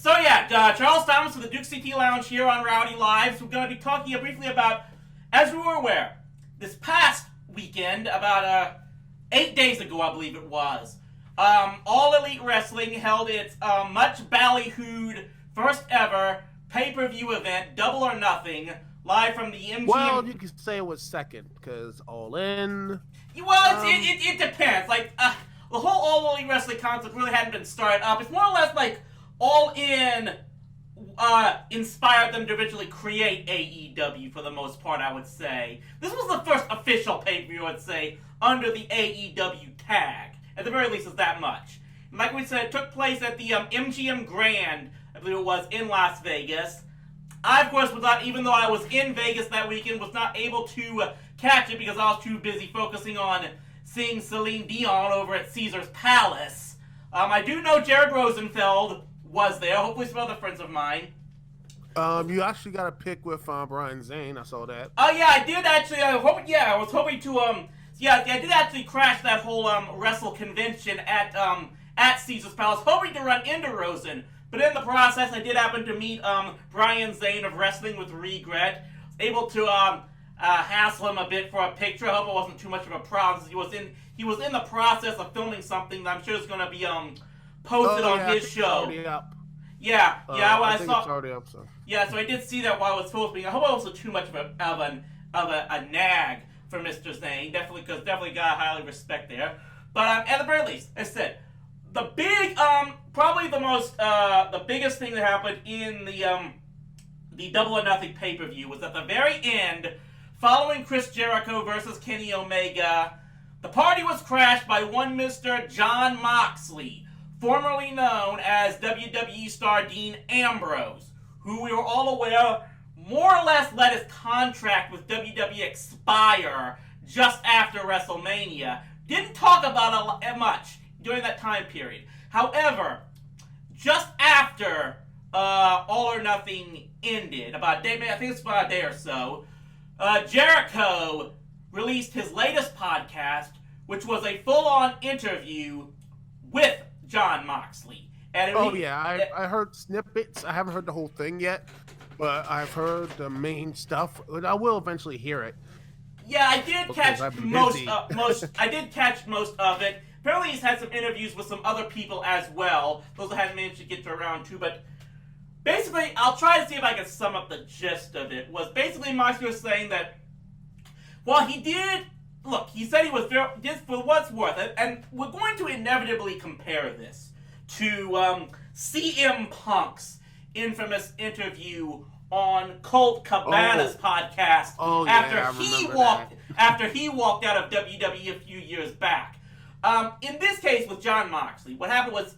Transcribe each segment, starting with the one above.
So yeah, Charles Thomas with the DukeCT Lounge here on Rowdy Lives. We're going to be talking briefly about, as we were aware, this past weekend, about 8 days ago, I believe it was, All Elite Wrestling held its much ballyhooed first ever pay-per-view event, Double or Nothing, live from the MGM. Well, you could say it was second, because All In. Well, it depends. Like, the whole All Elite Wrestling concept really hadn't been started up. It's more or less like All In inspired them to originally create AEW for the most part, I would say. This was the first official pay-per-view, I'd say, under the AEW tag. At the very least, it's that much. And like we said, it took place at the MGM Grand, I believe it was, in Las Vegas. I, of course, was not, even though I was in Vegas that weekend, was not able to catch it because I was too busy focusing on seeing Celine Dion over at Caesar's Palace. I do know Jared Rosenfeld was there, hopefully some other friends of mine. You actually got a pic with Brian Zane. I saw that. Oh yeah, I did actually. I was hoping to I did actually crash that whole wrestle convention at Caesar's Palace, hoping to run into Rosen. But in the process, I did happen to meet Brian Zane of Wrestling with Regret. Was able to hassle him a bit for a picture. I hope it wasn't too much of a problem. He was in the process of filming something that I'm sure is going to be posted on his show. It's already up. I think saw. It's already up, so. Yeah, so I did see that while I was posting. I hope I wasn't too much of a nag for Mr. Zane. Definitely got highly respect there. But at the very least, as I said, the big, probably the biggest thing that happened in the Double or Nothing pay-per-view was at the very end, following Chris Jericho versus Kenny Omega, the party was crashed by one Mr. Jon Moxley, formerly known as WWE star Dean Ambrose, who we were all aware more or less let his contract with WWE expire just after WrestleMania. Didn't talk about it much during that time period. However, just after All or Nothing ended, about a day, I think it's about a day or so, Jericho released his latest podcast, which was a full-on interview with Jon Moxley. And I heard snippets. I haven't heard the whole thing yet, but I've heard the main stuff. I will eventually hear it. Yeah, I did catch I did catch most of it. Apparently, he's had some interviews with some other people as well. Those I hadn't managed to get to around to, but basically, I'll try to see if I can sum up the gist of it. Was basically Moxley was saying that while he did. Look, he said he was very, just for what's worth it, and we're going to inevitably compare this to CM Punk's infamous interview on Colt Cabana's podcast after he walked out of WWE a few years back. In this case with Jon Moxley, what happened was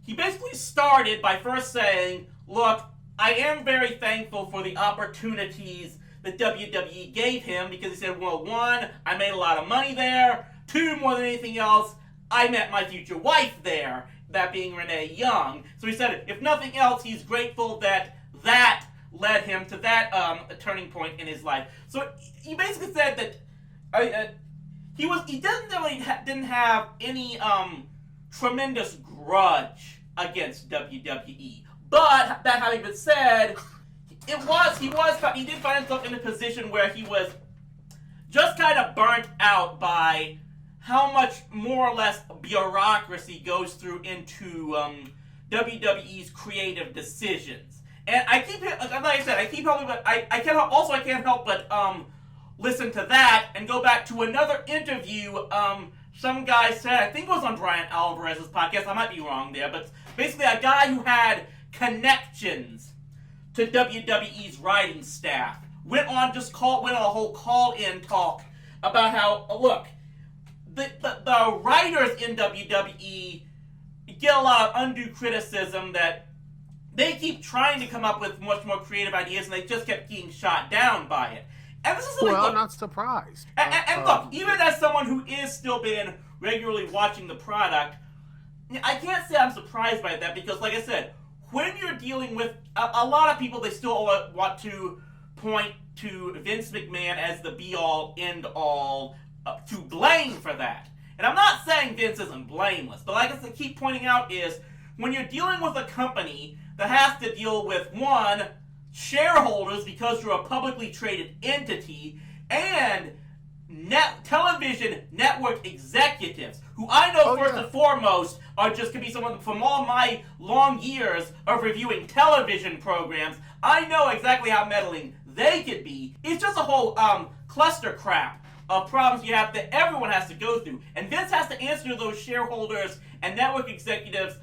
he basically started by first saying, look, I am very thankful for the opportunities that WWE gave him, because he said, well, one, I made a lot of money there. Two, more than anything else, I met my future wife there, that being Renee Young. So he said, if nothing else, he's grateful that led him to that turning point in his life. So he basically said that he didn't have any tremendous grudge against WWE. But that having been said, he did find himself in a position where he was just kind of burnt out by how much more or less bureaucracy goes through into WWE's creative decisions. And I can't help but listen to that and go back to another interview. Some guy said, I think it was on Brian Alvarez's podcast. I might be wrong there, but basically a guy who had connections to WWE's writing staff went on a whole call-in talk about how, look, the writers in WWE get a lot of undue criticism that they keep trying to come up with much more creative ideas and they just kept getting shot down by it. And this is I'm not surprised. And look, even as someone who is still been regularly watching the product, I can't say I'm surprised by that because, like I said, when you're dealing with a lot of people, they still want to point to Vince McMahon as the be-all, end-all, to blame for that. And I'm not saying Vince isn't blameless, but like I keep pointing out is, when you're dealing with a company that has to deal with, one, shareholders because you're a publicly traded entity, and television network executives, who I know first and foremost are just going to be someone from all my long years of reviewing television programs. I know exactly how meddling they could be. It's just a whole cluster crap of problems that everyone has to go through. And Vince has to answer to those shareholders and network executives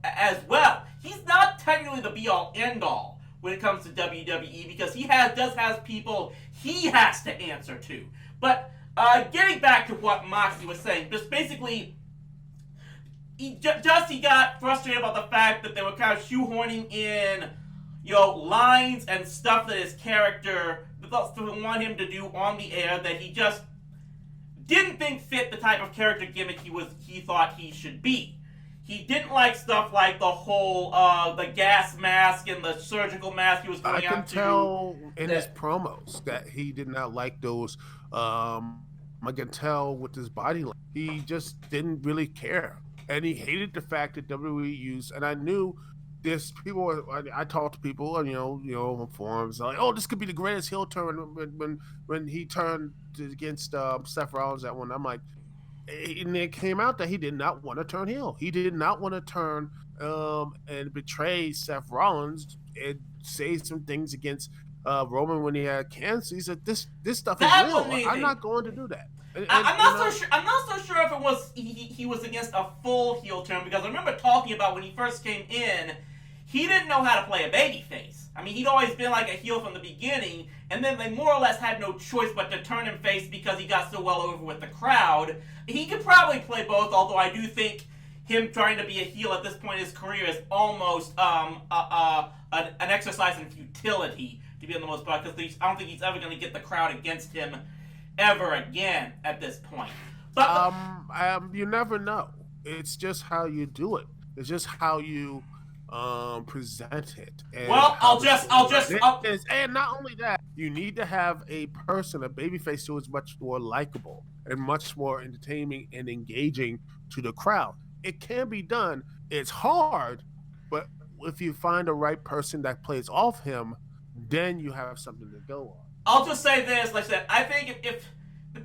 as well. He's not technically the be-all, end-all when it comes to WWE, because he does have people he has to answer to. But getting back to what Moxley was saying, just basically, he got frustrated about the fact that they were kind of shoehorning in, lines and stuff that his character want him to do on the air that he just didn't think fit the type of character gimmick he thought he should be. He didn't like stuff like the whole the gas mask and the surgical mask he was going out to. I can tell in his promos that he did not like those. I can tell with his body language. He just didn't really care. And he hated the fact that WWE used, and I knew this people, I talked to people, on forums, like, oh, this could be the greatest heel turn when he turned against Seth Rollins that one. I'm like, and it came out that he did not want to turn heel. He did not want to turn and betray Seth Rollins and say some things against Roman when he had cancer. He said, "This stuff is real. I'm not going to do that." I'm not so sure if it was he was against a full heel turn, because I remember talking about when he first came in, he didn't know how to play a babyface. I mean, he'd always been like a heel from the beginning, and then they more or less had no choice but to turn him face because he got so well over with the crowd. He could probably play both, although I do think him trying to be a heel at this point in his career is almost an exercise in futility, to be on the most part, because I don't think he's ever going to get the crowd against him ever again at this point. But you never know. It's just how you do it. It's just how you present it. And and not only that, you need to have a person, a babyface, who is much more likable and much more entertaining and engaging to the crowd. It can be done. It's hard, but if you find the right person that plays off him, then you have something to go on. I'll just say this, like I said, I think if the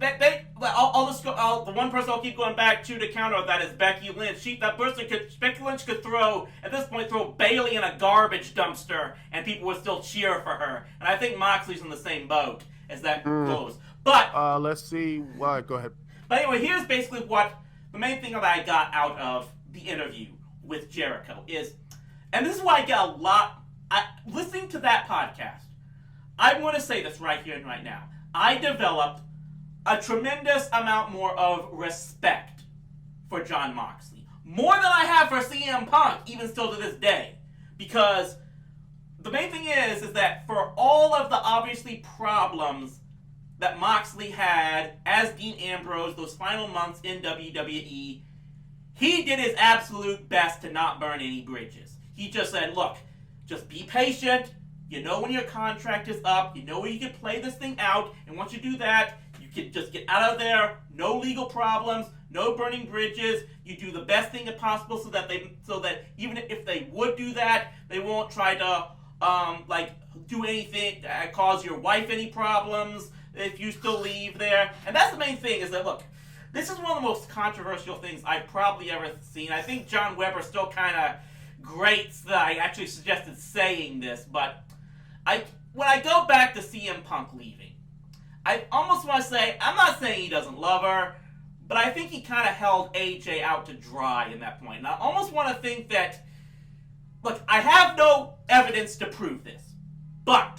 one person I'll keep going back to counter that is Becky Lynch. Becky Lynch could throw Bayley in a garbage dumpster and people would still cheer for her. And I think Moxley's in the same boat as that goes. But let's see. Well, go ahead. But anyway, here's basically what the main thing that I got out of the interview with Jericho is, and this is why I get a lot. Listening to that podcast, I want to say this right here and right now. I developed a tremendous amount more of respect for Jon Moxley. More than I have for CM Punk, even still to this day. Because the main thing is that for all of the obviously problems that Moxley had as Dean Ambrose those final months in WWE, he did his absolute best to not burn any bridges. He just said, look, just be patient. You know when your contract is up. You know when you can play this thing out. And once you do that, you can just get out of there. No legal problems. No burning bridges. You do the best thing possible so that even if they would do that, they won't try to do anything that cause your wife any problems if you still leave there. And that's the main thing is that, look, this is one of the most controversial things I've probably ever seen. I think John Weber still kind of grates that I actually suggested saying this, but when I go back to CM Punk leaving, I almost want to say, I'm not saying he doesn't love her, but I think he kind of held AJ out to dry in that point. And I almost want to think that, look, I have no evidence to prove this, but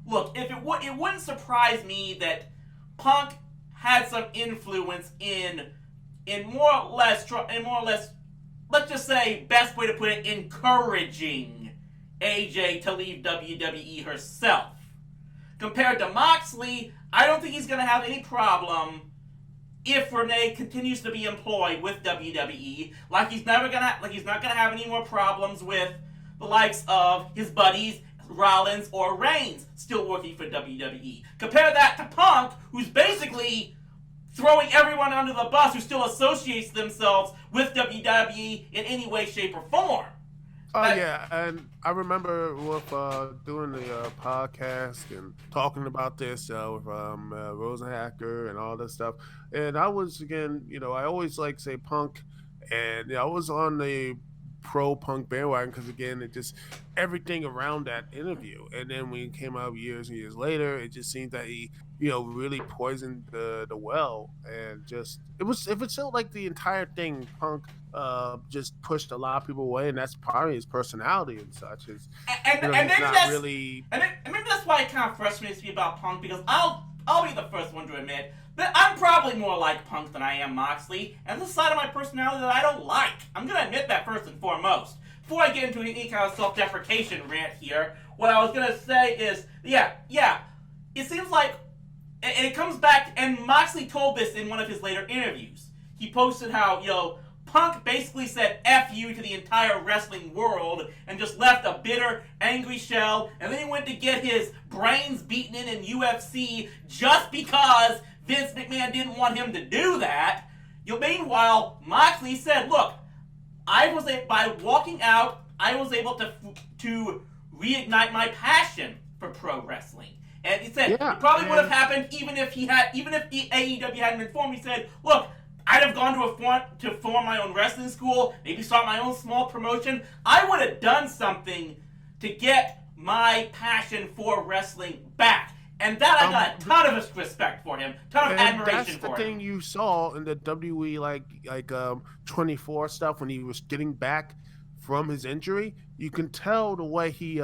look, if it wouldn't surprise me that Punk had some influence in more or less, let's just say, best way to put it, encouraging AJ to leave WWE herself. Compared to Moxley, I don't think he's going to have any problem if Renee continues to be employed with WWE. He's not going to have any more problems with the likes of his buddies Rollins or Reigns still working for WWE. Compare that to Punk, who's basically throwing everyone under the bus who still associates themselves with WWE in any way, shape, or form. Oh yeah, and I remember with doing the podcast and talking about this with Rosenhacker and all this stuff. And I was again, I always like say Punk, and I was on the pro Punk bandwagon because again, it just everything around that interview. And then when it came out years and years later, it just seemed that he really poisoned the well, and just it felt like the entire thing Punk just pushed a lot of people away, and that's part of his personality and such. Is and he's maybe not really. And maybe that's why it kind of frustrates me about Punk, because I'll be the first one to admit that I'm probably more like Punk than I am Moxley, and there's a side of my personality that I don't like. I'm gonna admit that first and foremost. Before I get into any kind of self-deprecation rant here, what I was gonna say is, yeah, it seems like, and it comes back, and Moxley told this in one of his later interviews. He posted how, Punk basically said F you to the entire wrestling world and just left a bitter, angry shell, and then he went to get his brains beaten in UFC just because Vince McMahon didn't want him to do that. Meanwhile, Moxley said, look, by walking out, I was able to reignite my passion for pro wrestling. And he said it probably would have happened even if AEW hadn't informed. He said, look, I'd have gone to form my own wrestling school, maybe start my own small promotion. I would have done something to get my passion for wrestling back. And that I got a ton of respect for him, ton of admiration for him. That's the thing you saw in the WWE like 24 stuff when he was getting back from his injury. You can tell the way he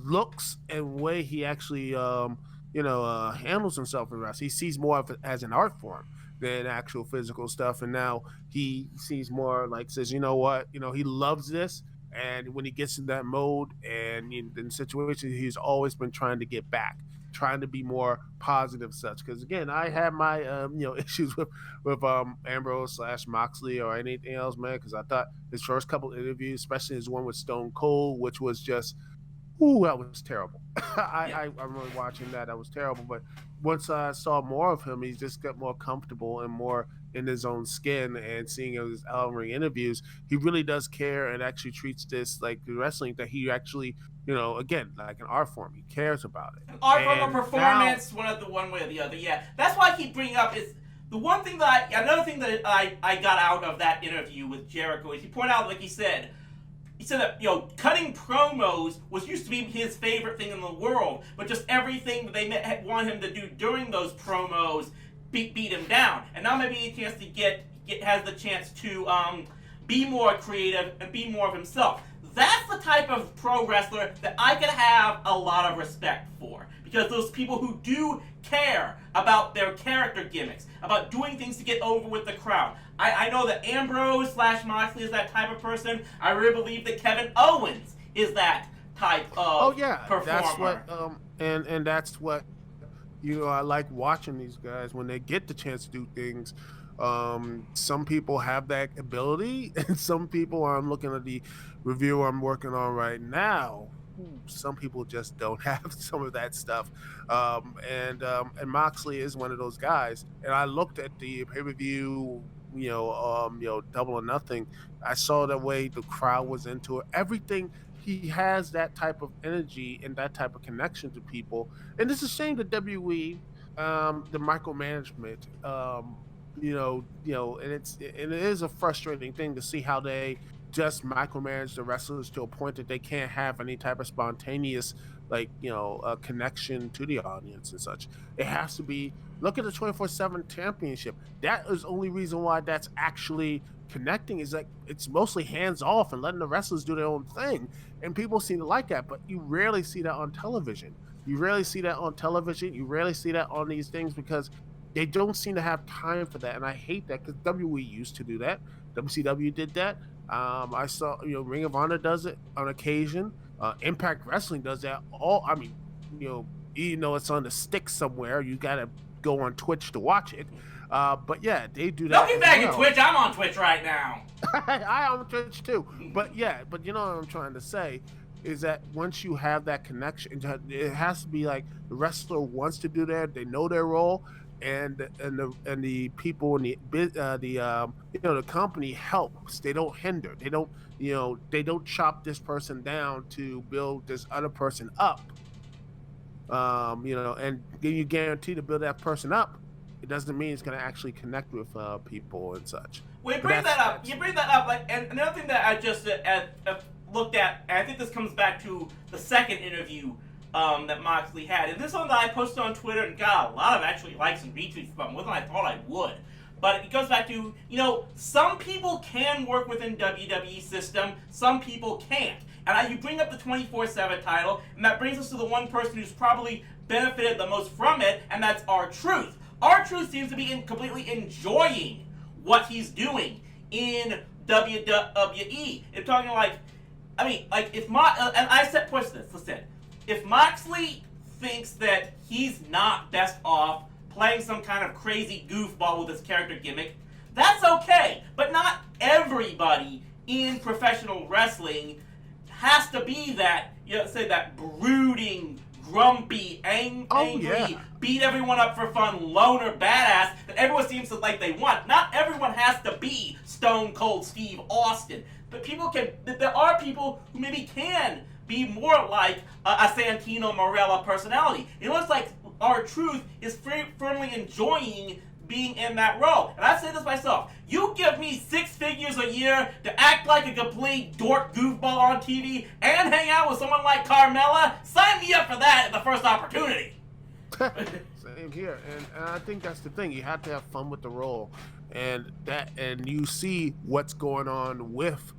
looks and way he actually handles himself in wrestling. He sees more of it as an art form than actual physical stuff, and now he sees more says, you know what, he loves this, and when he gets in that mode and in situations, he's always been trying to get back, trying to be more positive such. Because again, I had my issues with Ambrose / Moxley or anything else, man, because I thought his first couple interviews, especially his one with Stone Cold, which was just that was terrible. I remember watching that. That was terrible. But once I saw more of him, he just got more comfortable and more in his own skin. And seeing his ring interviews, he really does care and actually treats this like the wrestling that he actually, again, like an art form. He cares about it. An art form or performance, one way or the other. Yeah, that's why I keep bringing up is the one thing another thing that I got out of that interview with Jericho is he pointed out, like he said that, cutting promos used to be his favorite thing in the world, but just everything that they want him to do during those promos beat him down. And now maybe he has the chance to be more creative and be more of himself. That's the type of pro wrestler that I could have a lot of respect for. Because those people who do care about their character gimmicks, about doing things to get over with the crowd. I know that Ambrose / Moxley is that type of person. I really believe that Kevin Owens is that type of performer. That's what, and that's what, I like watching these guys when they get the chance to do things. Some people have that ability, and some people, I'm looking at the review I'm working on right now, some people just don't have some of that stuff. And Moxley is one of those guys. And I looked at the pay-per-view, Double or Nothing. I saw the way the crowd was into it. Everything. He has that type of energy and that type of connection to people. And it's a shame that WWE, the micromanagement, and it is a frustrating thing to see how they just micromanage the wrestlers to a point that they can't have any type of spontaneous connection to the audience and such. It has to be, look at the 24/7 championship. That is the only reason why that's actually connecting, is like it's mostly hands off and letting the wrestlers do their own thing, and people seem to like that. But you rarely see that on television. You rarely see that on these things because they don't seem to have time for that. And I hate that, because WWE used to do that. WCW did that. I saw, Ring of Honor does it on occasion. Impact Wrestling does that. Even though it's on the stick somewhere, you gotta go on Twitch to watch it. But yeah, they do that. Don't get back to Twitch. I'm on Twitch right now. I'm on Twitch too. But yeah, but you know what I'm trying to say is that once you have that connection, it has to be like the wrestler wants to do that. They know their role. and the people in the company helps. They don't hinder. They don't chop this person down to build this other person up. And you guarantee to build that person up. It doesn't mean it's going to actually connect with people and such. Well, you bring that up, like, and another thing that I just looked at, and I think this comes back to the second interview that Moxley had, and this is something that I posted on Twitter and got a lot of actually likes and retweets from, more than I thought I would. But it goes back to, some people can work within WWE system, some people can't. And you bring up the 24/7 title, and that brings us to the one person who's probably benefited the most from it, and that's R-Truth. R-Truth seems to be completely enjoying what he's doing in WWE. It's talking and I said, push this, listen. If Moxley thinks that he's not best off playing some kind of crazy goofball with his character gimmick, that's okay. But not everybody in professional wrestling has to be that, that brooding, grumpy, angry, beat everyone up for fun, loner badass that everyone seems to like they want. Not everyone has to be Stone Cold Steve Austin. But there are people who maybe can be more like a Santino Marella personality. It looks like R-Truth is firmly enjoying being in that role. And I say this myself. You give me 6 figures a year to act like a complete dork goofball on TV and hang out with someone like Carmella, sign me up for that at the first opportunity. Same here. And I think that's the thing. You have to have fun with the role. And you see what's going on with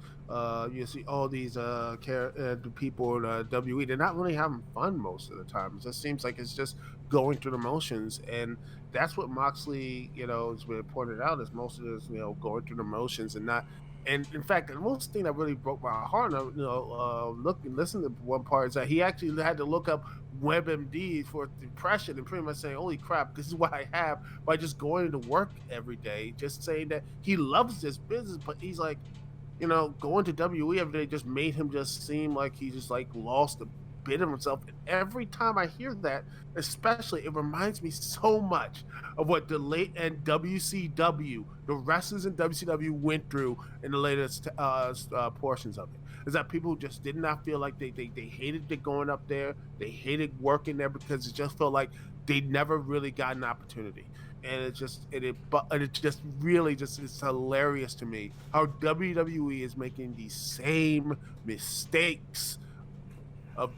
you see all these people in WWE. They're not really having fun most of the time. It just seems like it's just going through the motions, and that's what Moxley, has been pointed out, is most of this, going through the motions and not. And in fact, the most thing that really broke my heart, listen to one part, is that he actually had to look up WebMD for depression and pretty much saying, "Holy crap, this is what I have," by just going to work every day, just saying that he loves this business, but he's like, going to WWE every day just made him just seem like he just lost a bit of himself. And every time I hear that, especially, it reminds me so much of what the late and WCW, the wrestlers in WCW went through in the latest portions of it. Is that people just did not feel like they hated it going up there. They hated working there because it just felt like they never really got an opportunity. And it's hilarious to me how WWE is making these same mistakes of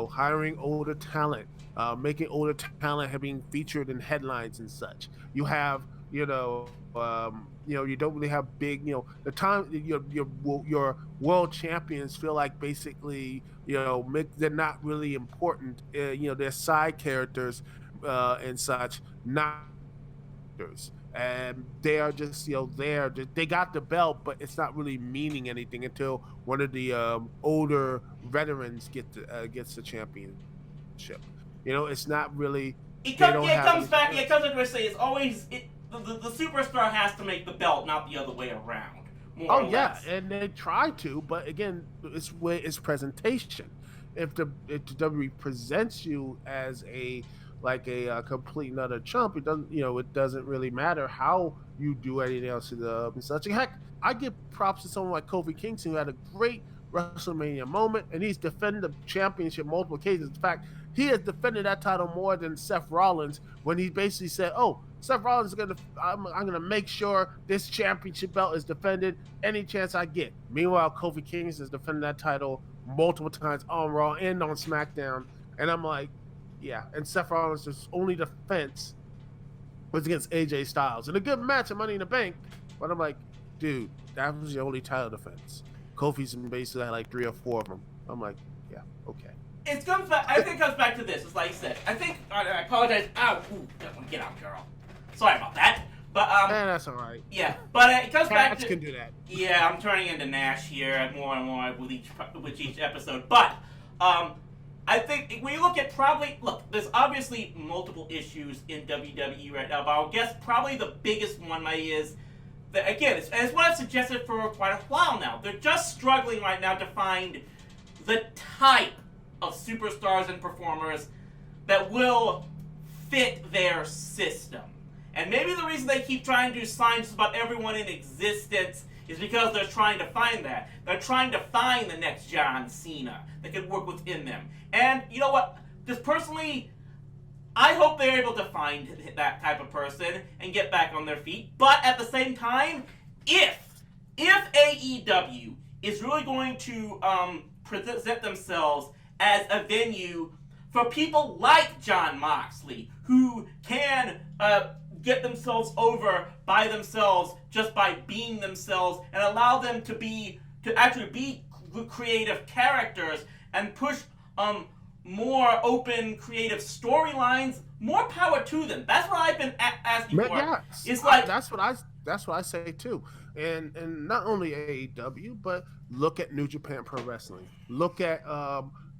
hiring older talent, making older talent being featured in headlines and such. You have, you don't really have big, the time your world champions feel like basically, they're not really important. They're side characters and such, not characters. And they are just, there. They got the belt, but it's not really meaning anything until one of the older veterans gets the championship. It's not really. It comes back to what I say. It's always the superstar has to make the belt, not the other way around. More or less. And they try to, but again, it's presentation. If the WWE presents you as a complete another chump, it doesn't really matter how you do anything else and such. Heck, I give props to someone like Kofi Kingston, who had a great WrestleMania moment, and he's defended the championship multiple occasions. In fact, he has defended that title more than Seth Rollins, when he basically said, "Oh, Seth Rollins I'm gonna make sure this championship belt is defended any chance I get." Meanwhile, Kofi Kingston has defended that title multiple times on Raw and on SmackDown, and I'm like, yeah. And Seth Rollins' only defense was against AJ Styles in a good match at Money in the Bank, but I'm like, dude, that was your only title defense. Kofi's basically had like 3 or 4 of them. I'm like, yeah, okay. I think it comes back to this. It's like I said. I apologize. Ow, get out, girl. Sorry about that. But that's all right. Yeah, but it comes back to. Cats can do that. Yeah, I'm turning into Nash here more and more with each episode. But I think when you look, there's obviously multiple issues in WWE right now, but I'll guess probably the biggest one is that, again, it's what I've suggested for quite a while now. They're just struggling right now to find the type of superstars and performers that will fit their system. And maybe the reason they keep trying to do signs about everyone in existence is because they're trying to find that. They're trying to find the next John Cena that could work within them. And you know what? Just personally, I hope they're able to find that type of person and get back on their feet. But at the same time, if AEW is really going to present themselves as a venue for people like Jon Moxley, who can get themselves over by themselves just by being themselves, and allow them to actually be creative characters and push more open creative storylines, more power to them. That's what I've been asking for. Yes. It's like that's what I say too. And not only AEW, but look at New Japan Pro Wrestling. Look at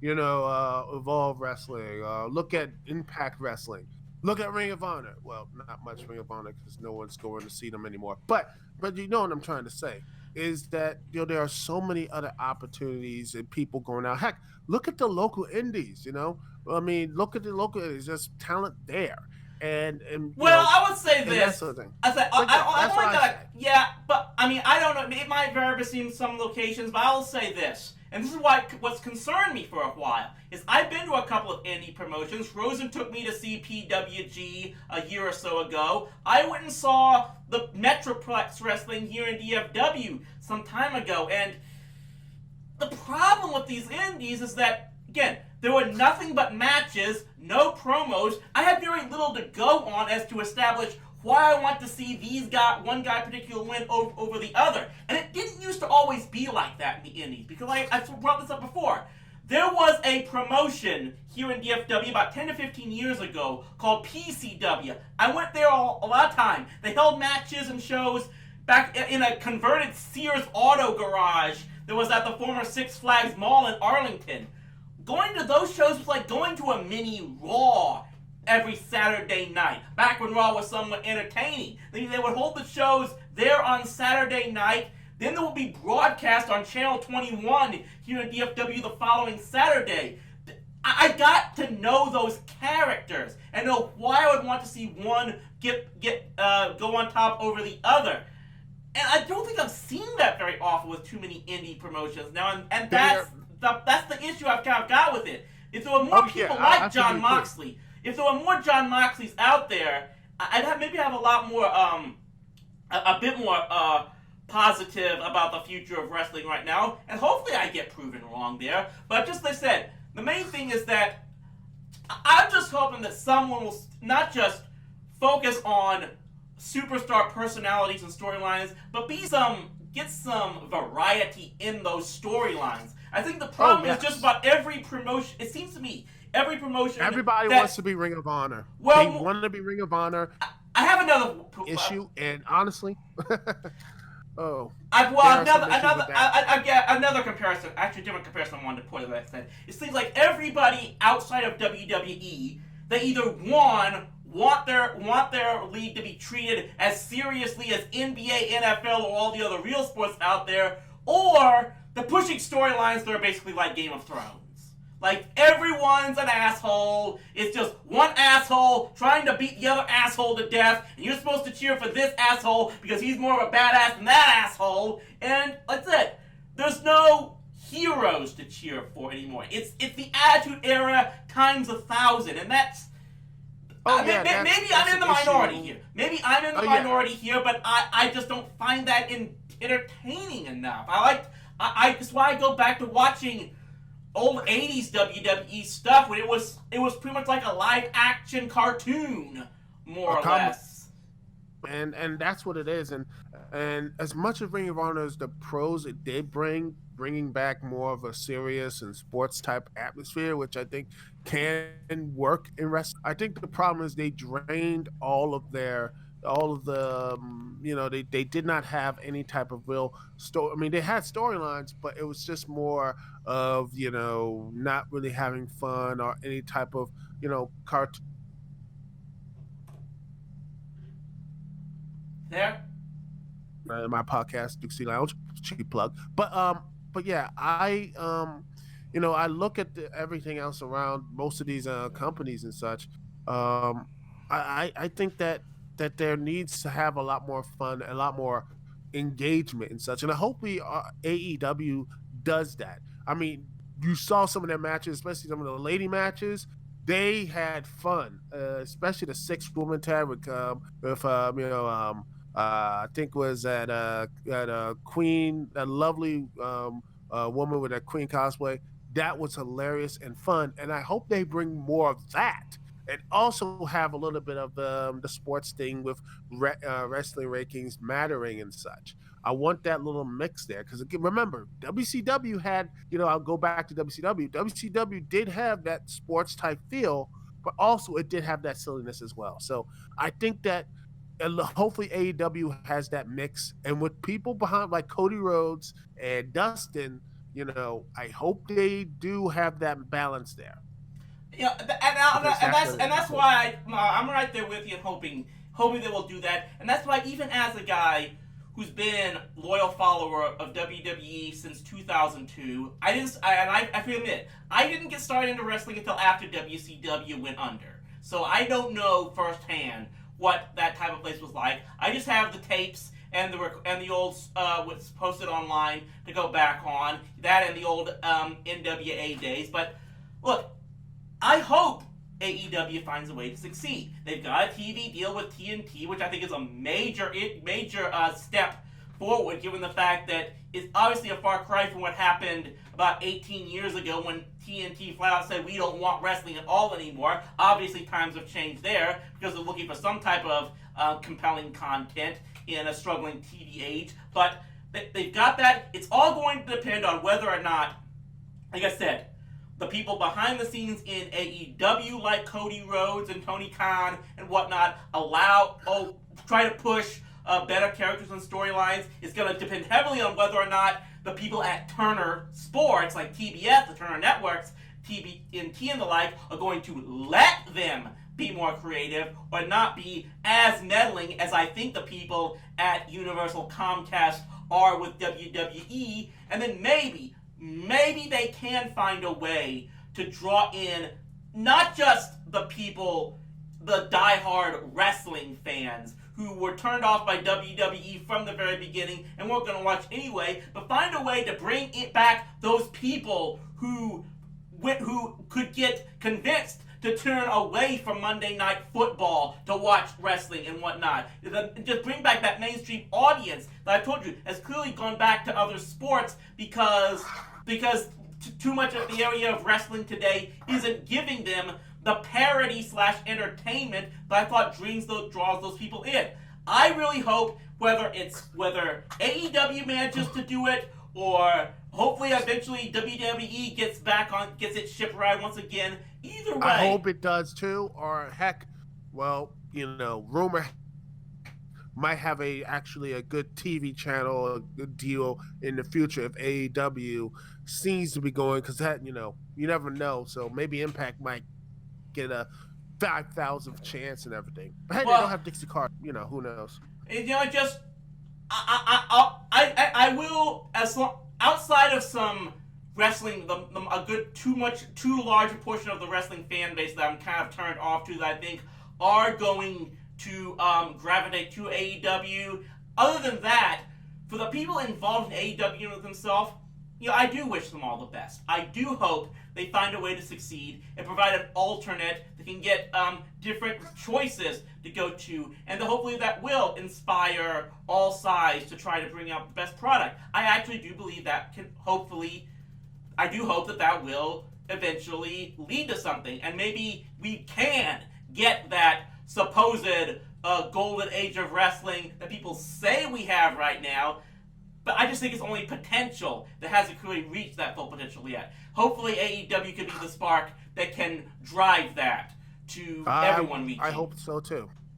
Evolve Wrestling. Look at Impact Wrestling. Look at Ring of Honor. Well, not much Ring of Honor because no one's going to see them anymore. But you know what I'm trying to say is that there are so many other opportunities and people going out. Heck, look at the local indies. I mean, look at the local indies. There's talent there. And I would say this. That's the thing. Yeah, but I mean, I don't know. It might vary between some locations, but I'll say this. And this is what's concerned me for a while, is I've been to a couple of indie promotions. Rosen took me to see PWG a year or so ago. I went and saw the Metroplex Wrestling here in DFW some time ago. And the problem with these indies is that, again, there were nothing but matches, no promos. I had very little to go on as to establish why I want to see one guy particular win over the other. And it didn't used to always be like that in the indies, because I brought this up before. There was a promotion here in DFW about 10 to 15 years ago called PCW. I went there a lot of time. They held matches and shows back in a converted Sears Auto Garage that was at the former Six Flags Mall in Arlington. Going to those shows was like going to a mini Raw every Saturday night, back when Raw was somewhat entertaining. They would hold the shows there on Saturday night, then they would be broadcast on Channel 21 here in DFW the following Saturday. I got to know those characters and know why I would want to see one go on top over the other. And I don't think I've seen that very often with too many indie promotions now, and that's the issue I've kind of got with it. If there were more people like Jon Moxley, if there were more Jon Moxleys out there, I'd maybe have a lot more, a bit more positive about the future of wrestling right now, and hopefully I get proven wrong there. But just like I said, the main thing is that I'm just hoping that someone will not just focus on superstar personalities and storylines, but get some variety in those storylines. I think the problem is just about every promotion. It seems to me every promotion. Everybody wants to be Ring of Honor. Well, they want to be Ring of Honor. I have another issue, and honestly, another comparison. Actually, different comparison I wanted to put it. Like I said, it seems like everybody outside of WWE, they either want their league to be treated as seriously as NBA, NFL, or all the other real sports out there, or they're pushing storylines that are basically like Game of Thrones. Like, everyone's an asshole. It's just one asshole trying to beat the other asshole to death, and you're supposed to cheer for this asshole because he's more of a badass than that asshole. And that's it. There's no heroes to cheer for anymore. It's the Attitude Era times 1,000, and that's... maybe I'm in the minority here. Maybe I'm in the minority here, but I just don't find that entertaining enough. That's why I go back to watching old 80s WWE stuff when it was pretty much like a live action cartoon, more or less. And that's what it is. And as much as Ring of Honor as the pros it did bringing back more of a serious and sports type atmosphere, which I think can work in wrestling. I think the problem is they drained all of the they did not have any type of real story. I mean, they had storylines, but it was just more of not really having fun or any type of cartoon. There. My podcast, DukeCT Lounge, cheap plug. But yeah, I look at everything else around most of these companies and such. I think that there needs to have a lot more fun, a lot more engagement and such. And hopefully AEW does that. I mean, you saw some of their matches, especially some of the lady matches. They had fun, especially the six-woman tag with I think was at Queen, a lovely woman with a Queen cosplay. That was hilarious and fun, and I hope they bring more of that and also have a little bit of the sports thing with wrestling rankings mattering and such. I want that little mix there because remember, WCW had, I'll go back to WCW. WCW did have that sports type feel, but also it did have that silliness as well. So I think that hopefully AEW has that mix, and with people behind like Cody Rhodes and Dustin, I hope they do have that balance there. Yeah, and that's why I'm right there with you, hoping they will do that, and that's why even as a guy who's been loyal follower of WWE since 2002, I have to admit, I didn't get started into wrestling until after WCW went under, so I don't know firsthand what that type of place was like. I just have the tapes and the old what's posted online to go back on, that and the old NWA days. But look, I hope AEW finds a way to succeed. They've got a TV deal with TNT, which I think is a major step forward, given the fact that it's obviously a far cry from what happened about 18 years ago when TNT flat out said we don't want wrestling at all anymore. Obviously, times have changed there because they're looking for some type of compelling content in a struggling TV age. But they've got that. It's all going to depend on whether or not, like I said, the people behind the scenes in AEW, like Cody Rhodes and Tony Khan and whatnot, try to push better characters and storylines. It's going to depend heavily on whether or not the people at Turner Sports, like TBS, the Turner Networks, TNT and the like, are going to let them be more creative or not be as meddling as I think the people at Universal Comcast are with WWE. And then maybe they can find a way to draw in not just the people, the diehard wrestling fans who were turned off by WWE from the very beginning and weren't going to watch anyway, but find a way to bring it back those people who could get convinced to turn away from Monday Night Football to watch wrestling and whatnot. Just bring back that mainstream audience that I told you has clearly gone back to other sports because too much of the area of wrestling today isn't giving them the parody / entertainment that I thought draws those people in. I really hope whether AEW manages to do it or hopefully eventually WWE gets its ship right once again. Either way, I hope it does too. Or heck, rumor might have actually a good TV channel, a good deal in the future if AEW seems to be going, because that you never know. So maybe Impact might get a 5,000th chance and everything. But hey, they don't have Dixie Carter. Who knows? I will, as long, outside of some wrestling, a good too large a portion of the wrestling fan base that I'm kind of turned off to, that I think are going to gravitate to AEW. Other than that, for the people involved in AEW themselves, I do wish them all the best. I do hope they find a way to succeed and provide an alternate that can get different choices to go to, and hopefully that will inspire all sides to try to bring out the best product. I actually do believe that I do hope that will eventually lead to something, and maybe we can get that supposed golden age of wrestling that people say we have right now. But I just think it's only potential that hasn't really reached that full potential yet. Hopefully AEW could be the spark that can drive that to everyone reaching. I hope so too.